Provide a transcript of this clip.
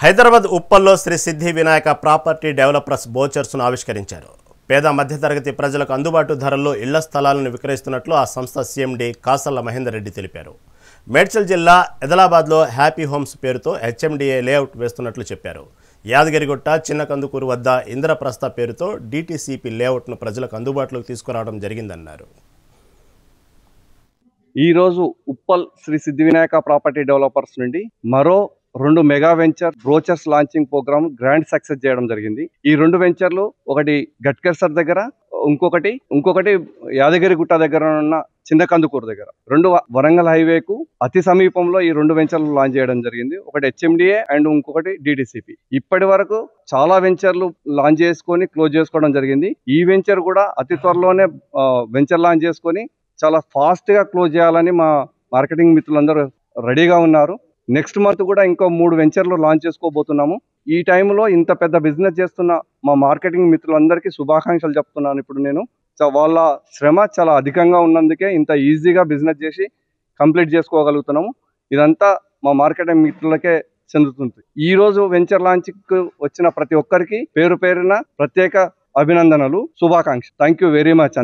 హైదరాబాద్ ఉప్పల్లో శ్రీ సిద్ధి Vinayaka property developers బోచర్స్ను ఆవిష్కరించారు. పేద మధ్యతరగతి ప్రజలకు అందుబాటు ధరల్లో ఇళ్ల స్థలాలను విక్రయిస్తున్నట్లు ఆ సంస్థ సీఎండీ కాసల్ల మహేందర్ రెడ్డి తెలిపారు. మేడ్చల్ జిల్లా ఎదలాబాద్లో హ్యాపీ హోమ్స్ పేరుతో హెచ్ఎండిఏ లేఅవుట్ వేస్తున్నట్లు చెప్పారు. యాదగిరిగుట్ట, చిన్నకందుకూరు వద్ద ఇంద్రప్రస్థ పేరుతో డిటిసిపి లేఅవుట్ను ప్రజలకు అందుబాటులోకి తీసుకురావడం జరిగిందన్నారు. ఈరోజు ఉప్పల్ శ్రీ సిద్ధి వినాయక ప్రాపర్టీ డెవలపర్స్ నుండి మరో 2 mega venture brochures launching programme grand success చేయడం జరిగింది. ఈ 2 వెంచర్లు ఒకటి గట్కేసర్ దగ్గర, ఇంకొకటి యాదగిరిగుట్ట దగ్గర ఉన్న చిన్నకందుకూరు దగ్గర, 2 వరంగల్ హైవేకు అతి సమీపంలో ఈ 2 వెంచర్లు లాంచ్ చేయడం జరిగింది. ఒకటి హెచ్ఎండిఏ అండ్ ఇంకొకటి డిటిసిపి. ఇప్పటి వరకు చాలా వెంచర్లు లాంచ్ చేసుకొని క్లోజ్ చేసుకోవడం జరిగింది. ఈ వెంచర్ కూడా అతి త్వరలోనే వెంచర్ లాంచ్ చేసుకొని చాలా ఫాస్ట్గా క్లోజ్ చేయాలని మా మార్కెటింగ్ మిత్రులందరూ రెడీగా ఉన్నారు. నెక్స్ట్ మంత్ కూడా ఇంకో 3 వెంచర్లు లాంచ్ చేసుకోబోతున్నాము. ఈ టైంలో ఇంత పెద్ద బిజినెస్ చేస్తున్న మా మార్కెటింగ్ మిత్రులందరికీ శుభాకాంక్షలు చెప్తున్నాను. ఇప్పుడు నేను వాళ్ళ శ్రమ చాలా అధికంగా ఉన్నందుకే ఇంత ఈజీగా బిజినెస్ చేసి కంప్లీట్ చేసుకోగలుగుతున్నాము. ఇదంతా మా మార్కెటింగ్ మిత్రులకే చెందుతుంది. ఈ రోజు వెంచర్ లాంచ్కి వచ్చిన ప్రతి ఒక్కరికి పేరు పేరున ప్రత్యేక అభినందనలు, శుభాకాంక్షలు. Thank you very much.